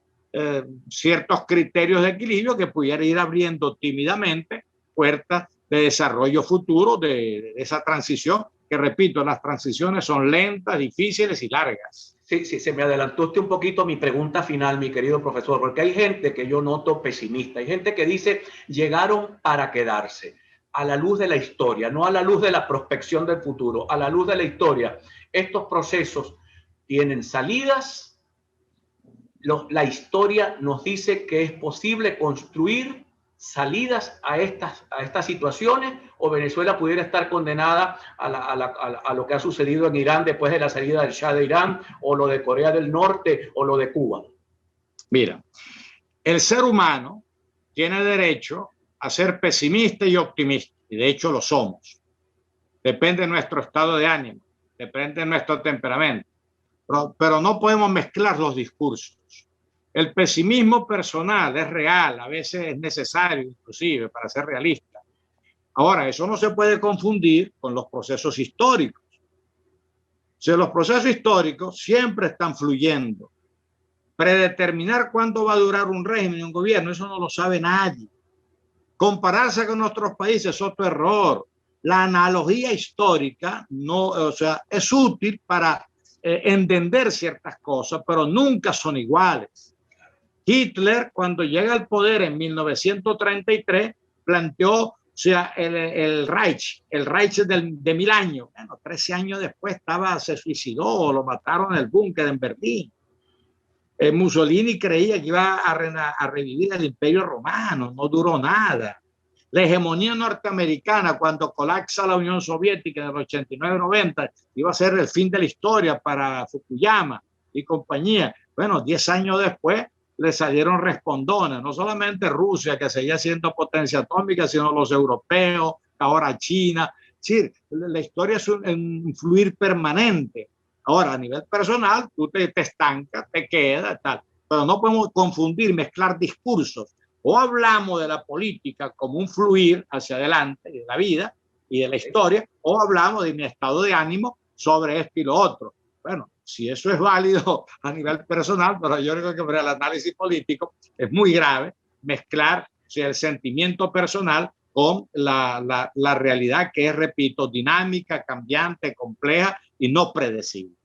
ciertos criterios de equilibrio que pudiera ir abriendo tímidamente puertas de desarrollo futuro de esa transición, que repito, las transiciones son lentas, difíciles y largas. Sí, se me adelantó usted un poquito mi pregunta final, mi querido profesor, porque hay gente que yo noto pesimista, hay gente que dice llegaron para quedarse, a la luz de la historia, no a la luz de la prospección del futuro, a la luz de la historia. Estos procesos tienen salidas, la historia nos dice que es posible construir salidas a estas situaciones, o Venezuela pudiera estar condenada a lo que ha sucedido en Irán después de la salida del Shah de Irán, o lo de Corea del Norte, o lo de Cuba. Mira, el ser humano tiene derecho a ser pesimista y optimista, y de hecho lo somos. Depende de nuestro estado de ánimo, depende de nuestro temperamento, pero no podemos mezclar los discursos. El pesimismo personal es real, a veces es necesario inclusive para ser realista. Ahora, eso no se puede confundir con los procesos históricos. O sea, los procesos históricos siempre están fluyendo. Predeterminar cuánto va a durar un régimen y un gobierno, eso no lo sabe nadie. Compararse con nuestros países es otro error. La analogía histórica no, o sea, es útil para entender ciertas cosas, pero nunca son iguales. Hitler, cuando llega al poder en 1933, planteó, o sea, el Reich de 1000 años. Bueno, 13 años después se suicidó, lo mataron en el búnker en Berlín. Mussolini creía que iba a revivir el Imperio Romano, no duró nada. La hegemonía norteamericana, cuando colapsa la Unión Soviética en el 89-90, iba a ser el fin de la historia para Fukuyama y compañía. Bueno, 10 años después le salieron respondones, no solamente Rusia, que seguía siendo potencia atómica, sino los europeos, ahora China. Es decir, la historia es un fluir permanente. Ahora, a nivel personal, tú te estancas, te quedas, tal. Pero no podemos confundir, mezclar discursos. O hablamos de la política como un fluir hacia adelante de la vida y de la historia, o hablamos de mi estado de ánimo sobre esto y lo otro. Bueno, si eso es válido a nivel personal, pero yo creo que para el análisis político es muy grave mezclar, o sea, el sentimiento personal con la realidad que es, repito, dinámica, cambiante, compleja y no predecible.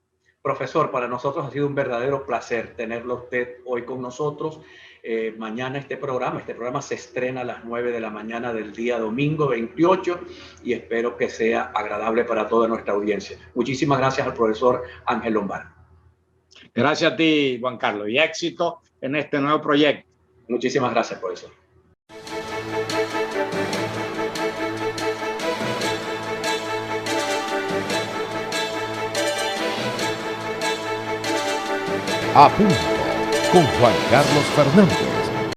Profesor, para nosotros ha sido un verdadero placer tenerlo usted hoy con nosotros. Mañana este programa se estrena a las 9 de la mañana del día domingo 28 y espero que sea agradable para toda nuestra audiencia. Muchísimas gracias al profesor Ángel Lombardo. Gracias a ti, Juan Carlos, y éxito en este nuevo proyecto. Muchísimas gracias, profesor. A punto con Juan Carlos Fernández.